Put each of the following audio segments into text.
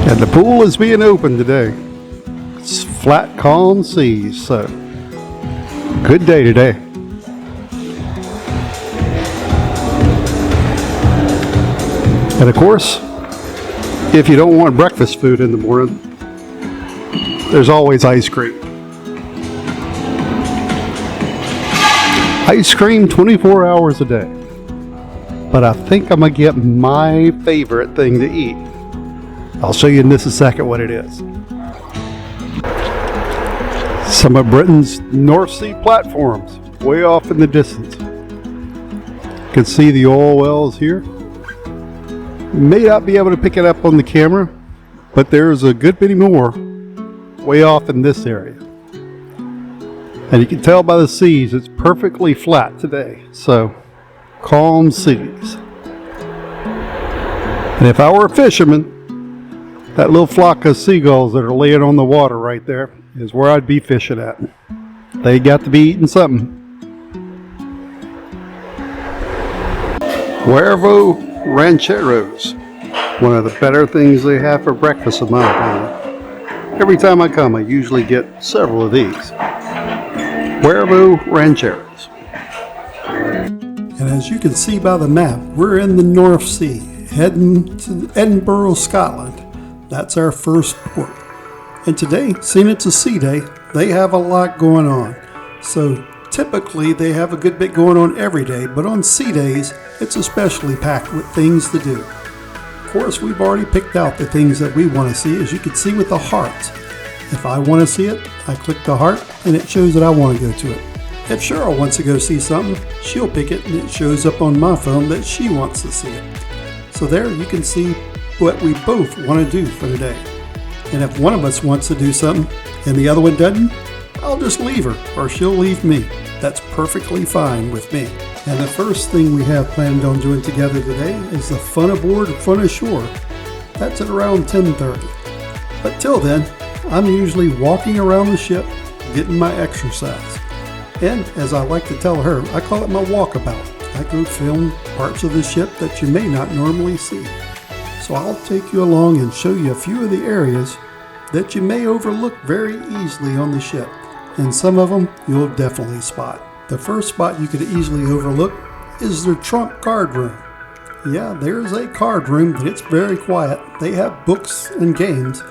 And the pool is being opened today. It's flat, calm seas, so good day today. And of course, if you don't want breakfast food in the morning, there's always ice cream. Ice cream 24 hours a day. But I think I'm gonna get my favorite thing to eat. I'll show you in just a second what it is. Some of Britain's North Sea platforms, way off in the distance. You can see the oil wells here. You may not be able to pick it up on the camera, but there's a good many more way off in this area. And you can tell by the seas, it's perfectly flat today. So, calm seas. And if I were a fisherman, that little flock of seagulls that are laying on the water right there is where I'd be fishing at. They got to be eating something. Huevo rancheros. One of the better things they have for breakfast in my opinion. Every time I come, I usually get several of these. Huevo rancheros. And as you can see by the map, we're in the North Sea, heading to Edinburgh, Scotland. That's our first port. And today, seeing it's a sea day, they have a lot going on. So typically they have a good bit going on every day, but on sea days, it's especially packed with things to do. Of course, we've already picked out the things that we want to see, as you can see with the hearts. If I want to see it, I click the heart and it shows that I want to go to it. If Cheryl wants to go see something, she'll pick it and it shows up on my phone that she wants to see it. So there you can see what we both want to do for the day. And if one of us wants to do something and the other one doesn't, I'll just leave her or she'll leave me. That's perfectly fine with me. And the first thing we have planned on doing together today is the Fun Aboard Fun Ashore. That's at around 10:30. But till then, I'm usually walking around the ship, getting my exercise. And as I like to tell her, I call it my walkabout. I go film parts of the ship that you may not normally see. So I'll take you along and show you a few of the areas that you may overlook very easily on the ship. And some of them you'll definitely spot. The first spot you could easily overlook is their trump card room. Yeah, there's a card room, but it's very quiet. They have books and games,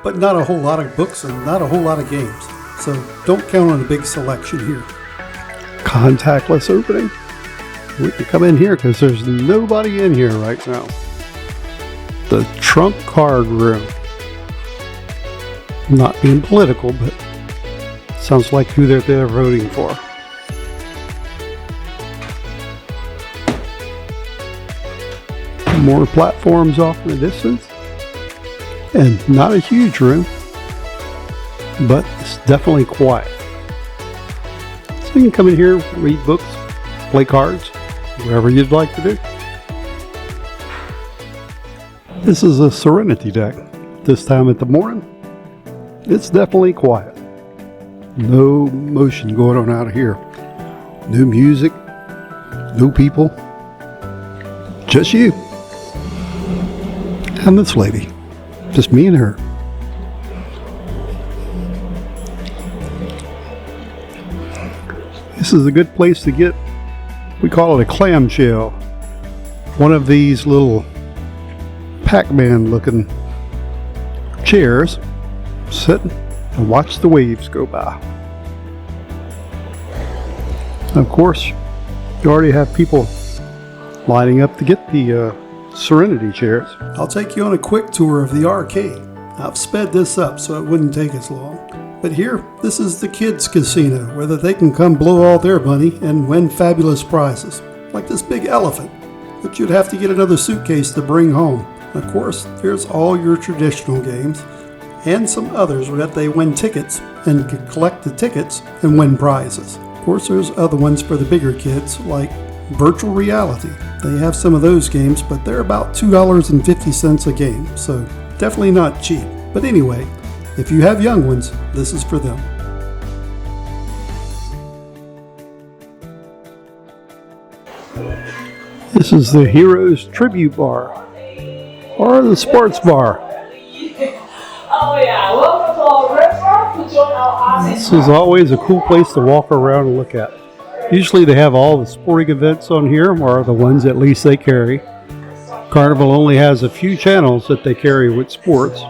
but not a whole lot of books and not a whole lot of games. So don't count on a big selection here. Contactless opening. We can come in here because there's nobody in here right now. The trump card room. Not being political, but sounds like who they're voting for. More platforms off in the distance. And not a huge room, but it's definitely quiet. So you can come in here, read books, play cards, whatever you'd like to do. This is a Serenity deck. This time at the morning, it's definitely quiet. No motion going on out of here. No music, no people, just you and this lady. Just me and her. This is a good place to get, we call it a clamshell. One of these little Pac-Man looking chairs. Sit and watch the waves go by. Of course, you already have people lining up to get the Serenity chairs. I'll take you on a quick tour of the arcade. I've sped this up so it wouldn't take as long. But here, this is the kids' casino, where they can come blow all their money and win fabulous prizes, like this big elephant, but you'd have to get another suitcase to bring home. Of course, there's all your traditional games, and some others where they win tickets and can collect the tickets and win prizes. Of course, there's other ones for the bigger kids, like virtual reality. They have some of those games, but they're about $2.50 a game, so definitely not cheap. But anyway, if you have young ones, this is for them. This is the Heroes Tribute Bar, or the Sports Bar. Oh yeah, welcome to our restaurant to join our This is always a cool place to walk around and look at. Usually they have all the sporting events on here, or the ones at least they carry. Carnival only has a few channels that they carry with sports.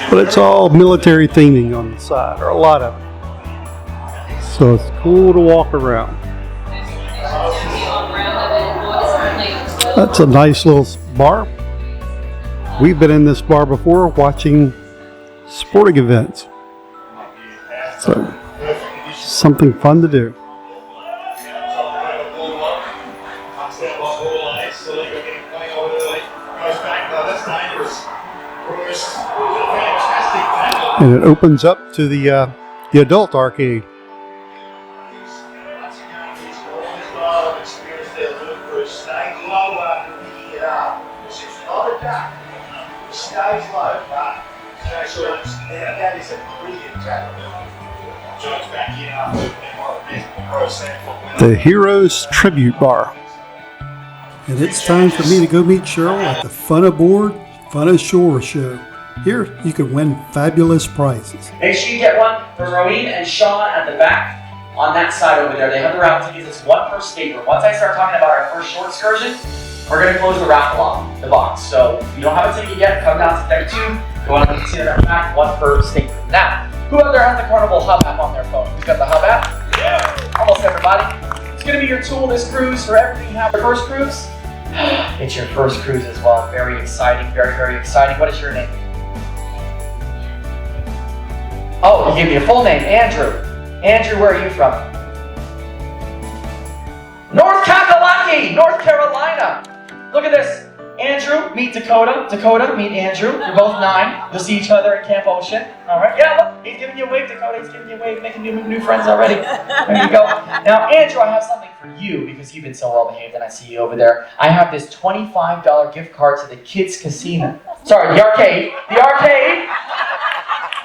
But it's all military theming on the side, or a lot of it. So it's cool to walk around. That's a nice little bar. We've been in this bar before watching sporting events. So, something fun to do. And it opens up to the adult arcade. That is a brilliant The Heroes Tribute Bar. And it's time for me to go meet Cheryl at the Fun Aboard Fun Ashore show. Here, you can win fabulous prizes. Make sure you get one for Rowene and Sean at the back on that side over there. They have the raffle tickets. It's one per stateroom. Once I start talking about our first short excursion, we're going to close the raffle off, the box. So if you don't have a ticket yet, come down to deck 2. You want to see that back, one per stateroom. Now, who out there has the Carnival Hub app on their phone? Who's got the Hub app? Yeah. Almost everybody. It's going to be your tool this cruise for everything you have. Your first cruise? It's your first cruise as well. Very exciting, very, very exciting. What is your name? Oh, you gave me a full name, Andrew. Andrew, where are you from? North Kakalaki, North Carolina. Look at this. Andrew, meet Dakota. Dakota, meet Andrew. You're both 9. You'll see each other at Camp Ocean. All right. Yeah, look, he's giving you a wave, Dakota. He's giving you a wave, making new friends already. There you go. Now, Andrew, I have something for you because you've been so well behaved and I see you over there. I have this $25 gift card to the kids' casino. Sorry, the arcade. The arcade.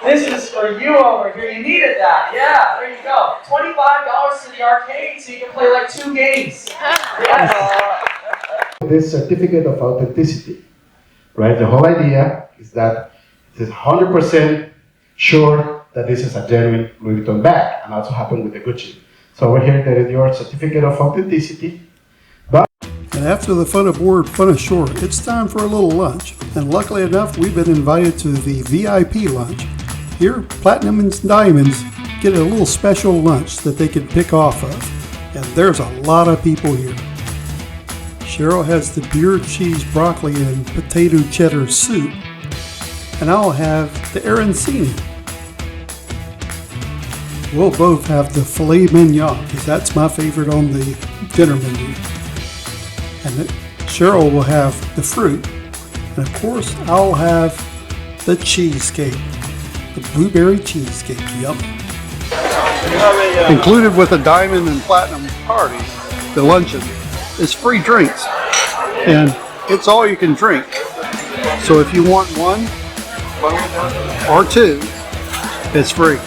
This is for you over here. You needed that. Yeah, there you go. $25 to the arcade so you can play like 2 games. Yes. This certificate of authenticity, right? The whole idea is that it is 100% sure that this is a genuine Louis Vuitton bag, and also happened with the Gucci. So over here, there is your certificate of authenticity. And after the Fun Aboard Fun Ashore, it's time for a little lunch. And luckily enough, we've been invited to the VIP lunch. Here, Platinum and Diamonds get a little special lunch that they can pick off of. And there's a lot of people here. Cheryl has the beer, cheese, broccoli, and potato cheddar soup. And I'll have the arancini. We'll both have the filet mignon, because that's my favorite on the dinner menu. And Cheryl will have the fruit. And of course, I'll have the cheesecake. The blueberry cheesecake, yum. Included with a Diamond and Platinum party, the luncheon, is free drinks. And it's all you can drink. So if you want 1 or 2, it's free.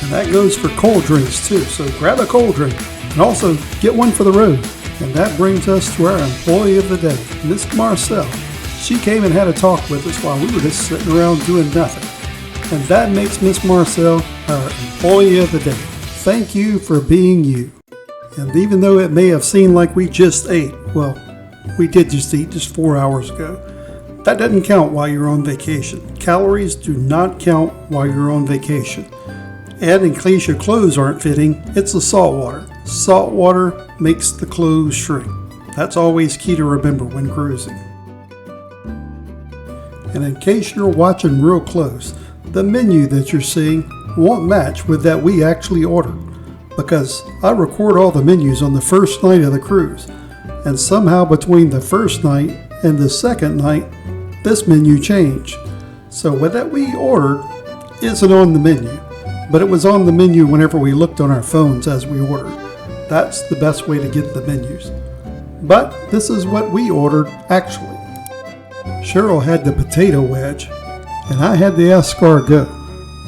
And that goes for cold drinks too. So grab a cold drink and also get one for the road. And that brings us to our employee of the day, Miss Marcel. She came and had a talk with us while we were just sitting around doing nothing. And that makes Miss Marcel our employee of the day. Thank you for being you. And even though it may have seemed like we just ate, well, we did just eat just 4 hours ago. That doesn't count while you're on vacation. Calories do not count while you're on vacation. And in case your clothes aren't fitting, it's the salt water. Salt water makes the clothes shrink. That's always key to remember when cruising. And in case you're watching real close, the menu that you're seeing won't match with that we actually ordered, because I record all the menus on the first night of the cruise, and somehow between the first night and the second night, this menu changed. So what that we ordered isn't on the menu, but it was on the menu whenever we looked on our phones as we ordered. That's the best way to get the menus. But this is what we ordered actually. Cheryl had the potato wedge, and I had the escargot.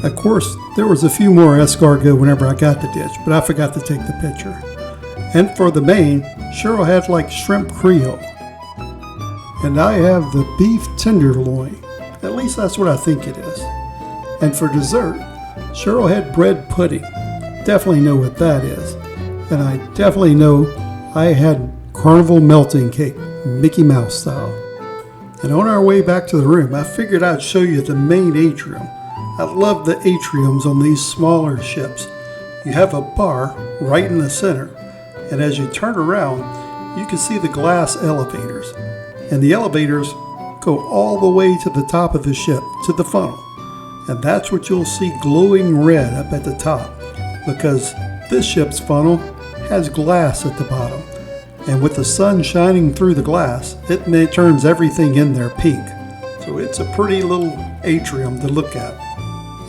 Of course, there was a few more escargot whenever I got the dish, but I forgot to take the picture. And for the main, Cheryl had like shrimp creole. And I have the beef tenderloin. At least that's what I think it is. And for dessert, Cheryl had bread pudding. Definitely know what that is. And I definitely know I had Carnival melting cake, Mickey Mouse style. And on our way back to the room, I figured I'd show you the main atrium. I love the atriums on these smaller ships. You have a bar right in the center, and as you turn around, you can see the glass elevators. And the elevators go all the way to the top of the ship, to the funnel. And that's what you'll see glowing red up at the top, because this ship's funnel has glass at the bottom. And with the sun shining through the glass, it turns everything in there pink. So it's a pretty little atrium to look at.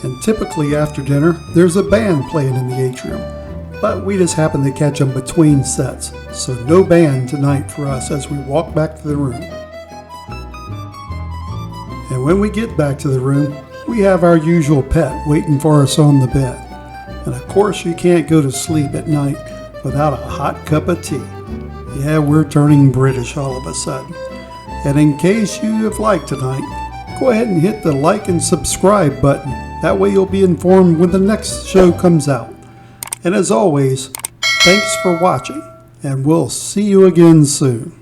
And typically after dinner, there's a band playing in the atrium. But we just happened to catch them between sets. So no band tonight for us as we walk back to the room. And when we get back to the room, we have our usual pet waiting for us on the bed. And of course you can't go to sleep at night without a hot cup of tea. Yeah, we're turning British all of a sudden. And in case you have liked tonight, go ahead and hit the like and subscribe button. That way you'll be informed when the next show comes out. And as always, thanks for watching, and we'll see you again soon.